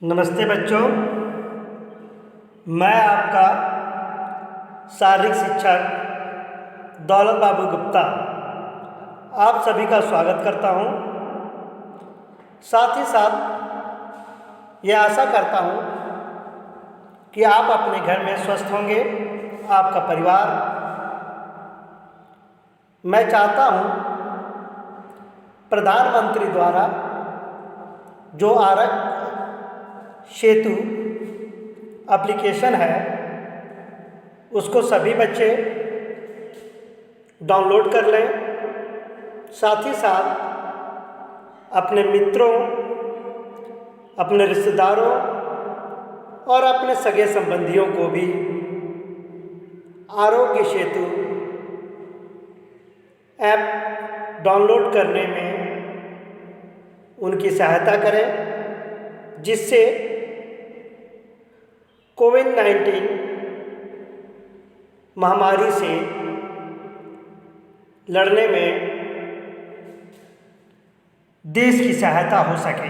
नमस्ते बच्चों, मैं आपका शारीरिक शिक्षक दौलत बाबू गुप्ता आप सभी का स्वागत करता हूं। साथ ही साथ ये आशा करता हूं कि आप अपने घर में स्वस्थ होंगे, आपका परिवार। मैं चाहता हूं प्रधानमंत्री द्वारा जो आरोग्य सेतु एप्लीकेशन है उसको सभी बच्चे डाउनलोड कर लें। साथ ही साथ अपने मित्रों, अपने रिश्तेदारों और अपने सगे संबंधियों को भी आरोग्य सेतु ऐप डाउनलोड करने में उनकी सहायता करें, जिससे कोविड-19 महामारी से लड़ने में देश की सहायता हो सके।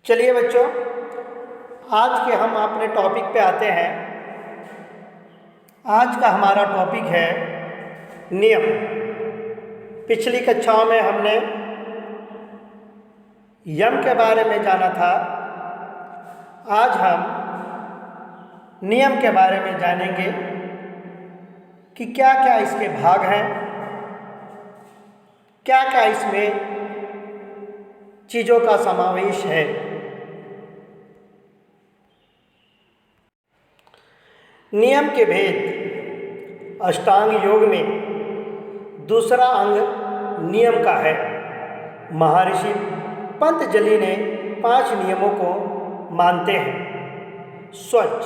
चलिए बच्चों, आज के हम अपने टॉपिक पे आते हैं। आज का हमारा टॉपिक है नियम। पिछली कक्षाओं में हमने यम के बारे में जाना था। आज हम नियम के बारे में जानेंगे कि क्या क्या इसके भाग हैं, क्या क्या इसमें चीज़ों का समावेश है। नियम के भेद। अष्टांग योग में दूसरा अंग नियम का है। महर्षि पतंजलि ने 5 नियमों को मानते हैं: स्वच्छ,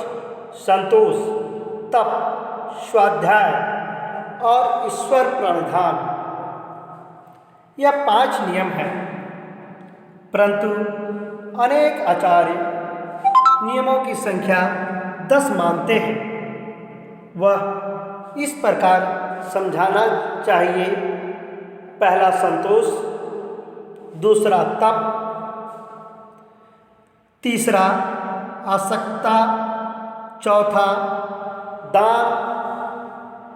संतोष, तप, स्वाध्याय और ईश्वर प्रणिधान। यह 5 नियम हैं, परंतु अनेक आचार्य नियमों की संख्या 10 मानते हैं। वह इस प्रकार समझाना चाहिए: पहला संतोष, दूसरा तप, तीसरा आसक्ता, चौथा दान,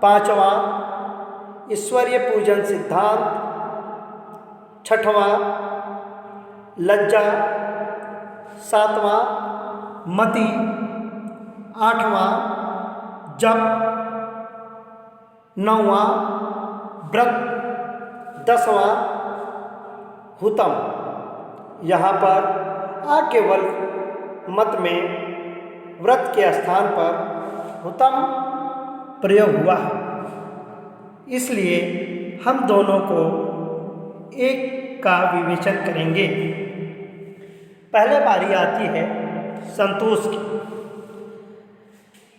पांचवा ईश्वरीय पूजन सिद्धांत, छठवां लज्जा, सातवां मति, आठवां जप, नौवां व्रत, 10वां हुतम। यहाँ पर याज्ञवल्क्य मत में व्रत के स्थान पर हुतम प्रयोग हुआ है, इसलिए हम दोनों को एक का विवेचन करेंगे। पहले बारी आती है संतोष की।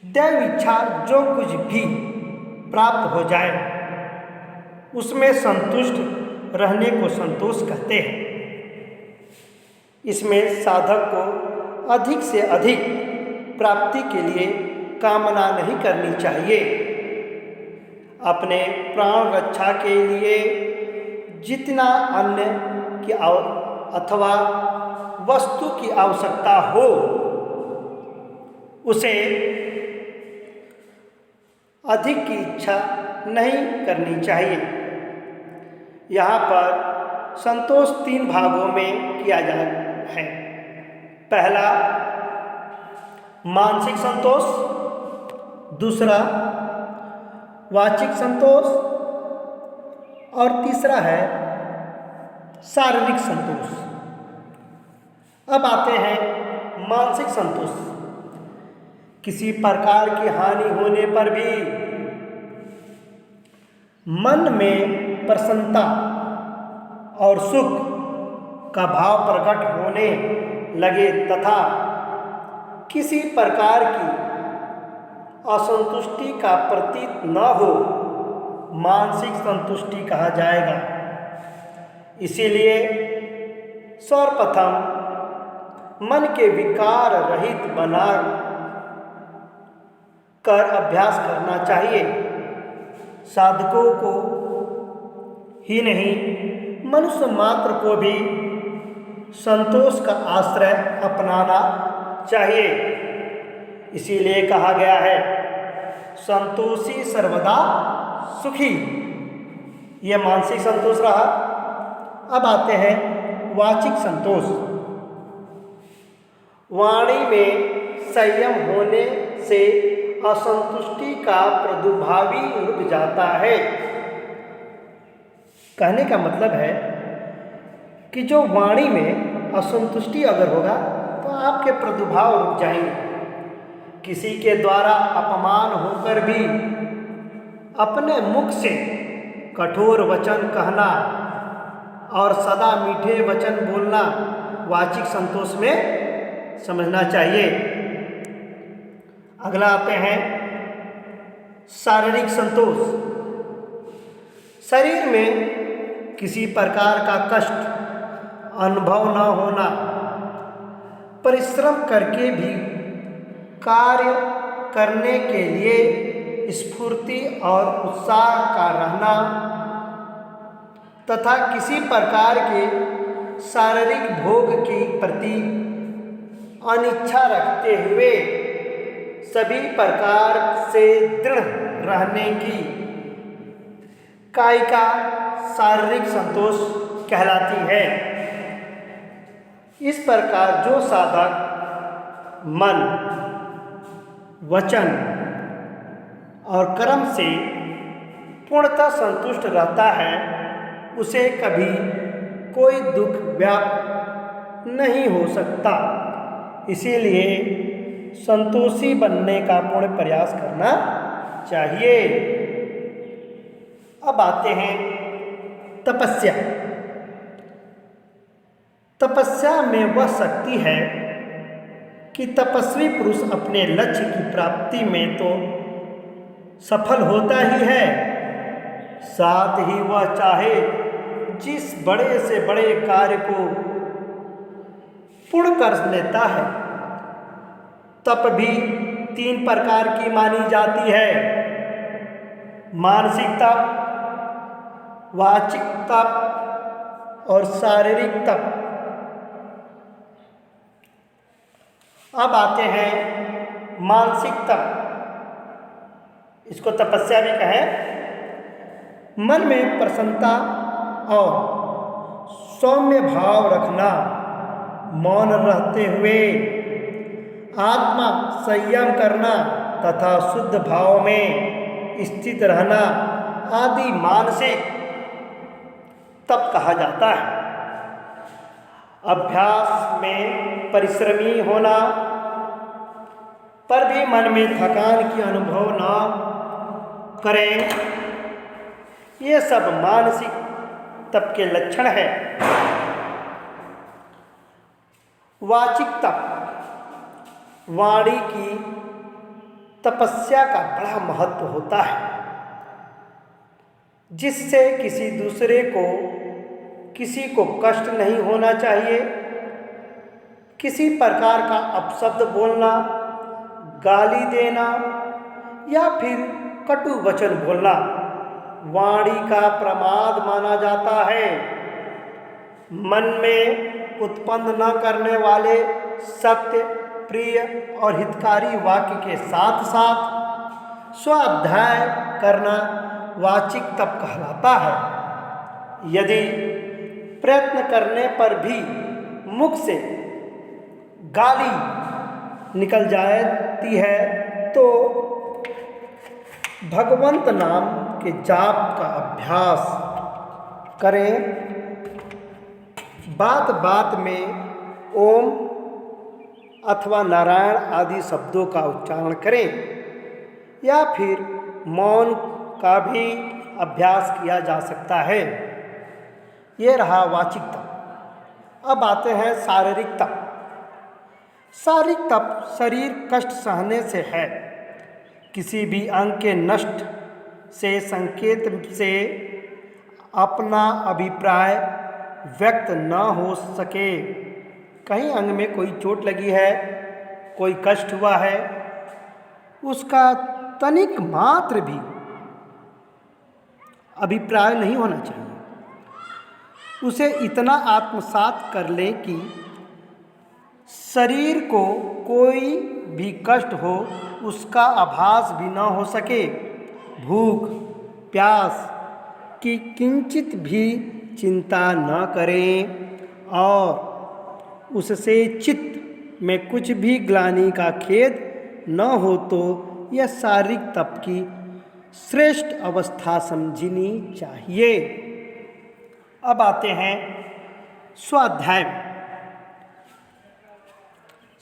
दैव इच्छा जो कुछ भी प्राप्त हो जाए उसमें संतुष्ट रहने को संतोष कहते हैं। इसमें साधक को अधिक से अधिक प्राप्ति के लिए कामना नहीं करनी चाहिए। अपने प्राण रक्षा के लिए जितना अन्न की अथवा वस्तु की आवश्यकता हो उसे अधिक की इच्छा नहीं करनी चाहिए। यहाँ पर संतोष 3 भागों में किया जा है। पहला मानसिक संतोष, दूसरा वाचिक संतोष और तीसरा है शारीरिक संतोष। अब आते हैं मानसिक संतोष। किसी प्रकार की हानि होने पर भी मन में प्रसन्नता और सुख का भाव प्रकट होने लगे तथा किसी प्रकार की असंतुष्टि का प्रतीत न हो, मानसिक संतुष्टि कहा जाएगा। इसीलिए सर्वप्रथम मन के विकार रहित बना कर अभ्यास करना चाहिए। साधकों को ही नहीं, मनुष्य मात्र को भी संतोष का आश्रय अपनाना चाहिए। इसीलिए कहा गया है संतोषी सर्वदा सुखी। यह मानसिक संतोष रहा। अब आते हैं वाचिक संतोष। वाणी में संयम होने से असंतुष्टि का प्रादुर्भाव रुक जाता है। कहने का मतलब है कि जो वाणी में असंतुष्टि अगर होगा तो आपके प्रादुर्भाव रुक जाएंगे। किसी के द्वारा अपमान होकर भी अपने मुख से कठोर वचन कहना और सदा मीठे वचन बोलना वाचिक संतोष में समझना चाहिए। अगला आते हैं शारीरिक संतोष। शरीर में किसी प्रकार का कष्ट अनुभव न होना, परिश्रम करके भी कार्य करने के लिए स्फूर्ति और उत्साह का रहना तथा किसी प्रकार के शारीरिक भोग के प्रति अनिच्छा रखते हुए सभी प्रकार से दृढ़ रहने की कायिका शारीरिक संतोष कहलाती है। इस प्रकार जो साधक मन, वचन और कर्म से पूर्णतः संतुष्ट रहता है उसे कभी कोई दुख व्याप्त नहीं हो सकता। इसीलिए संतोषी बनने का पूर्ण प्रयास करना चाहिए। अब आते हैं तपस्या। तपस्या में वह शक्ति है कि तपस्वी पुरुष अपने लक्ष्य की प्राप्ति में तो सफल होता ही है, साथ ही वह चाहे जिस बड़े से बड़े कार्य को पूर्ण कर लेता है। तप भी 3 प्रकार की मानी जाती है: मानसिक तप, वाचिक तप और शारीरिक तप। अब आते हैं मानसिक तप। इसको तपस्या भी कहें। मन में प्रसन्नता और सौम्य भाव रखना, मौन रहते हुए आत्मा संयम करना तथा शुद्ध भाव में स्थित रहना आदि मानसिक तप कहा जाता है। अभ्यास में परिश्रमी होना पर भी मन में थकान की अनुभव ना करें, ये सब मानसिक तप के लक्षण है। वाचिक तप, वाणी की तपस्या का बड़ा महत्व होता है, जिससे किसी दूसरे को किसी को कष्ट नहीं होना चाहिए। किसी प्रकार का अपशब्द बोलना, गाली देना या फिर कटु वचन बोलना वाणी का प्रमाद माना जाता है। मन में उत्पन्न न करने वाले सत्य, प्रिय और हितकारी वाक्य के साथ साथ स्वाध्याय करना वाचिक तप कहलाता है। यदि प्रयत्न करने पर भी मुख से गाली निकल जाती है तो भगवंत नाम के जाप का अभ्यास करें। बात बात में ओम अथवा नारायण आदि शब्दों का उच्चारण करें या फिर मौन का भी अभ्यास किया जा सकता है। ये रहा वाचिक तप। अब आते हैं शारीरिक तप। शारीरिक तप शरीर कष्ट सहने से है। किसी भी अंग के नष्ट से संकेत से अपना अभिप्राय व्यक्त न हो सके। कहीं अंग में कोई चोट लगी है, कोई कष्ट हुआ है, उसका तनिक मात्र भी अभिप्राय नहीं होना चाहिए। उसे इतना आत्मसात कर ले कि शरीर को कोई भी कष्ट हो उसका आभास भी न हो सके। भूख प्यास की किंचित भी चिंता न करें और उससे चित्त में कुछ भी ग्लानि का खेद न हो, तो यह शारीरिक तप की श्रेष्ठ अवस्था समझनी चाहिए। अब आते हैं स्वाध्याय।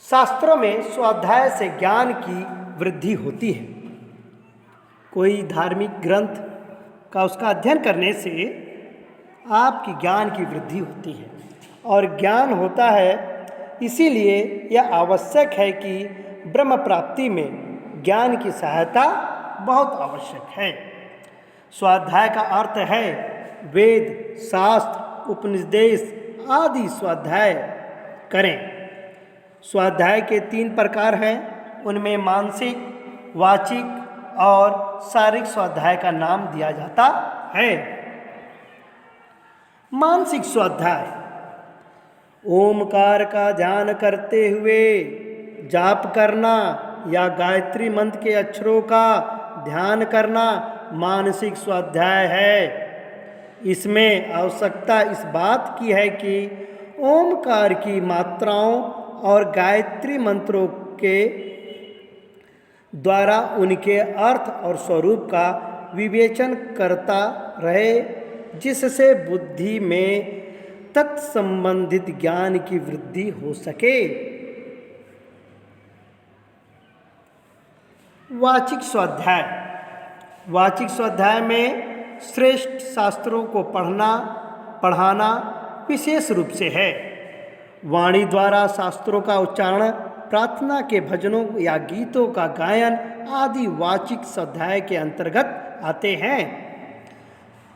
शास्त्रों में स्वाध्याय से ज्ञान की वृद्धि होती है। कोई धार्मिक ग्रंथ का उसका अध्ययन करने से आपकी ज्ञान की वृद्धि होती है, और ज्ञान होता है इसीलिए यह आवश्यक है कि ब्रह्म प्राप्ति में ज्ञान की सहायता बहुत आवश्यक है। स्वाध्याय का अर्थ है वेद शास्त्र उपनिषद आदि स्वाध्याय करें। स्वाध्याय के 3 प्रकार हैं, उनमें मानसिक वाचिक और शारीरिक स्वाध्याय का नाम दिया जाता है। मानसिक स्वाध्याय ओमकार का ध्यान करते हुए जाप करना या गायत्री मंत्र के अक्षरों का ध्यान करना मानसिक स्वाध्याय है। इसमें आवश्यकता इस बात की है कि ओमकार की मात्राओं और गायत्री मंत्रों के द्वारा उनके अर्थ और स्वरूप का विवेचन करता रहे, जिससे बुद्धि में तत्संबंधित ज्ञान की वृद्धि हो सके। वाचिक स्वाध्याय। वाचिक स्वाध्याय में श्रेष्ठ शास्त्रों को पढ़ाना विशेष रूप से है। वाणी द्वारा शास्त्रों का उच्चारण, प्रार्थना के भजनों या गीतों का गायन आदि वाचिक स्वाध्याय के अंतर्गत आते हैं।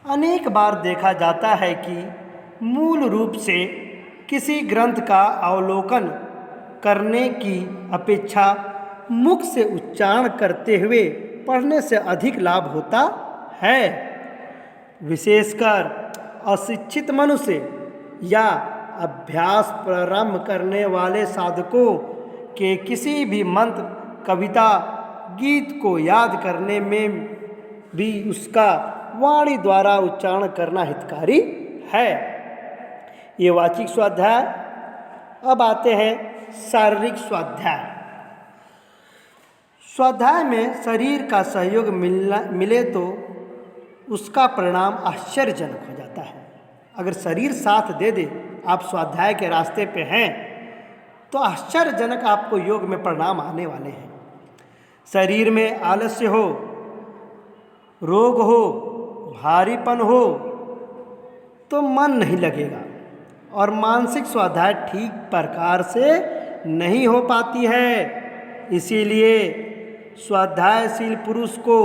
अनेक बार देखा जाता है कि मूल रूप से किसी ग्रंथ का अवलोकन करने की अपेक्षा मुख से उच्चारण करते हुए पढ़ने से अधिक लाभ होता है। विशेषकर अशिक्षित मनुष्य या अभ्यास प्रारंभ करने वाले साधकों के किसी भी मंत्र, कविता, गीत को याद करने में भी उसका वाणी द्वारा उच्चारण करना हितकारी है। ये वाचिक स्वाध्याय। अब आते हैं शारीरिक स्वाध्याय। स्वाध्याय में शरीर का सहयोग मिले तो उसका परिणाम आश्चर्यजनक हो जाता है। अगर शरीर साथ दे दे, आप स्वाध्याय के रास्ते पे हैं, तो आश्चर्यजनक आपको योग में परिणाम आने वाले हैं। शरीर में आलस्य हो, रोग हो, भारीपन हो तो मन नहीं लगेगा और मानसिक स्वाध्याय ठीक प्रकार से नहीं हो पाती है। इसीलिए स्वाध्यायशील पुरुष को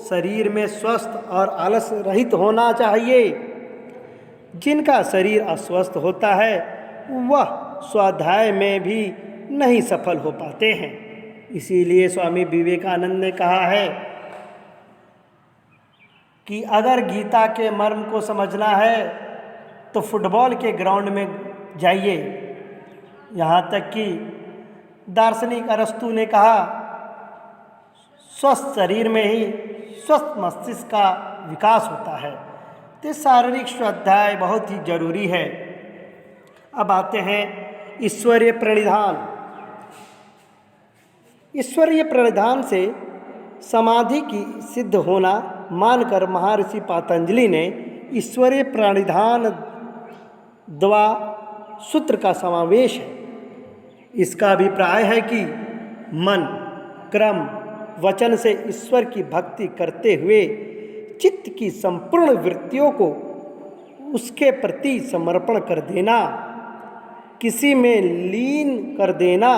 शरीर में स्वस्थ और आलस रहित होना चाहिए। जिनका शरीर अस्वस्थ होता है वह स्वाध्याय में भी नहीं सफल हो पाते हैं। इसीलिए स्वामी विवेकानंद ने कहा है कि अगर गीता के मर्म को समझना है तो फुटबॉल के ग्राउंड में जाइए। यहाँ तक कि दार्शनिक अरस्तु ने कहा, स्वस्थ शरीर में ही स्वस्थ मस्तिष्क का विकास होता है। तो शारीरिक स्वाध्याय बहुत ही जरूरी है। अब आते हैं ईश्वरीय प्रणिधान। ईश्वरीय प्रणिधान से समाधि की सिद्ध होना मानकर महर्षि पतंजलि ने ईश्वरीय प्रणिधान द्वा सूत्र का समावेश है। इसका अभिप्राय है कि मन, क्रम, वचन से ईश्वर की भक्ति करते हुए चित्त की संपूर्ण वृत्तियों को उसके प्रति समर्पण कर देना, किसी में लीन कर देना,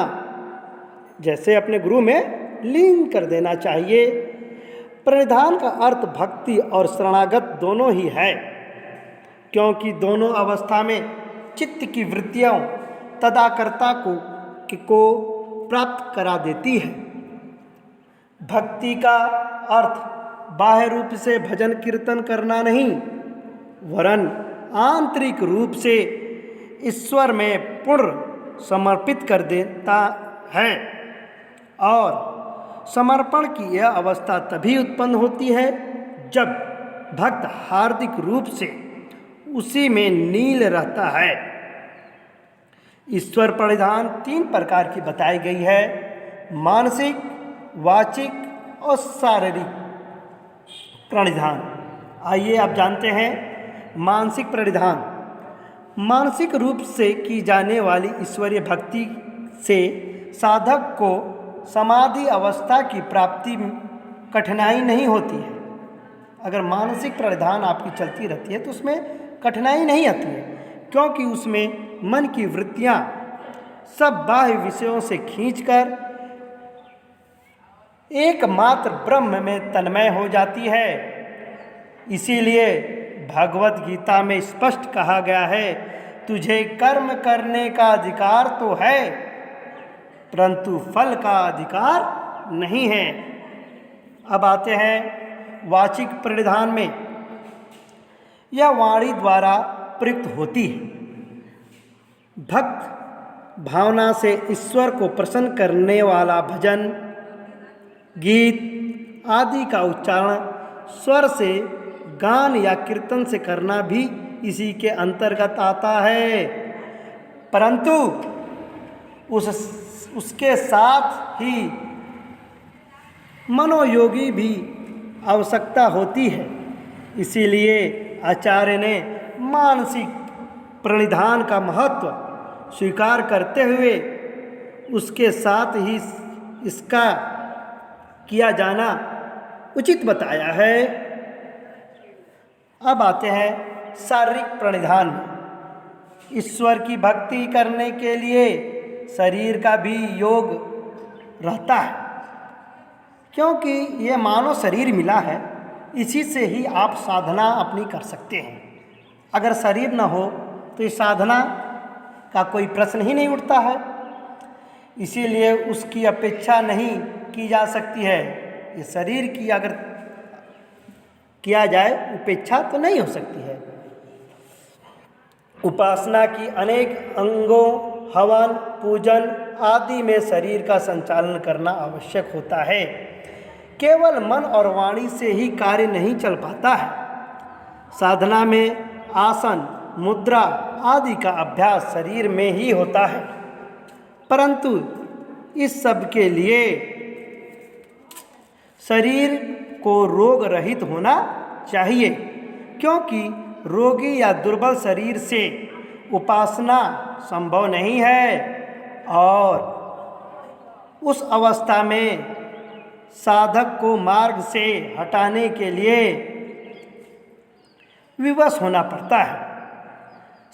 जैसे अपने गुरु में लीन कर देना चाहिए। प्रणिधान का अर्थ भक्ति और शरणागत दोनों ही है, क्योंकि दोनों अवस्था में चित्त की वृत्तियाँ तदाकर्ता को प्राप्त करा देती है। भक्ति का अर्थ बाह्य रूप से भजन कीर्तन करना नहीं, वरन आंतरिक रूप से ईश्वर में पूर्ण समर्पित कर देता है। और समर्पण की यह अवस्था तभी उत्पन्न होती है जब भक्त हार्दिक रूप से उसी में लीन रहता है। ईश्वर प्रणिधान 3 प्रकार की बताई गई है: मानसिक, वाचिक और शारीरिक प्रणिधान। आइए आप जानते हैं मानसिक प्रणिधान। मानसिक रूप से की जाने वाली ईश्वरीय भक्ति से साधक को समाधि अवस्था की प्राप्ति कठिनाई नहीं होती है। अगर मानसिक प्रणिधान आपकी चलती रहती है तो उसमें कठिनाई नहीं आती है, क्योंकि उसमें मन की वृत्तियाँ सब बाह्य विषयों से खींचकर एकमात्र ब्रह्म में तन्मय हो जाती है। इसीलिए भगवत गीता में स्पष्ट कहा गया है, तुझे कर्म करने का अधिकार तो है, परंतु फल का अधिकार नहीं है। अब आते हैं वाचिक प्रणिधान में। यह वाणी द्वारा प्रयुक्त होती है। भक्त भावना से ईश्वर को प्रसन्न करने वाला भजन, गीत आदि का उच्चारण स्वर से, गान या कीर्तन से करना भी इसी के अंतर्गत आता है। परंतु उसके साथ ही मनोयोगी भी आवश्यकता होती है। इसीलिए आचार्य ने मानसिक प्रणिधान का महत्व स्वीकार करते हुए उसके साथ ही इसका किया जाना उचित बताया है। अब आते हैं शारीरिक प्रणिधान में। ईश्वर की भक्ति करने के लिए शरीर का भी योग रहता है, क्योंकि ये मानव शरीर मिला है, इसी से ही आप साधना अपनी कर सकते हैं। अगर शरीर न हो तो इस साधना का कोई प्रश्न ही नहीं उठता है। इसीलिए उसकी अपेक्षा नहीं की जा सकती है। ये शरीर की अगर किया जाए उपेक्षा तो नहीं हो सकती है। उपासना की अनेक अंगों, हवन, पूजन आदि में शरीर का संचालन करना आवश्यक होता है। केवल मन और वाणी से ही कार्य नहीं चल पाता है। साधना में आसन, मुद्रा आदि का अभ्यास शरीर में ही होता है, परंतु इस सब के लिए शरीर को रोग रहित होना चाहिए, क्योंकि रोगी या दुर्बल शरीर से उपासना संभव नहीं है। और उस अवस्था में साधक को मार्ग से हटाने के लिए विवश होना पड़ता है।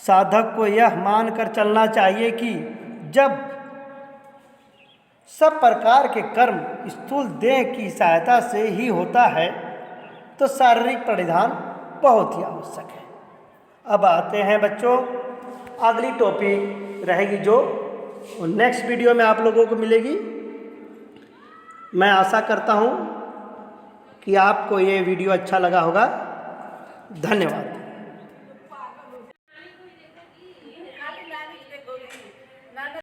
साधक को यह मानकर चलना चाहिए कि जब सब प्रकार के कर्म स्थूल देह की सहायता से ही होता है तो शारीरिक प्रणिधान बहुत ही आवश्यक है। अब आते हैं बच्चों, अगली टॉपिक रहेगी जो नेक्स्ट वीडियो में आप लोगों को मिलेगी। मैं आशा करता हूँ कि आपको ये वीडियो अच्छा लगा होगा। धन्यवाद।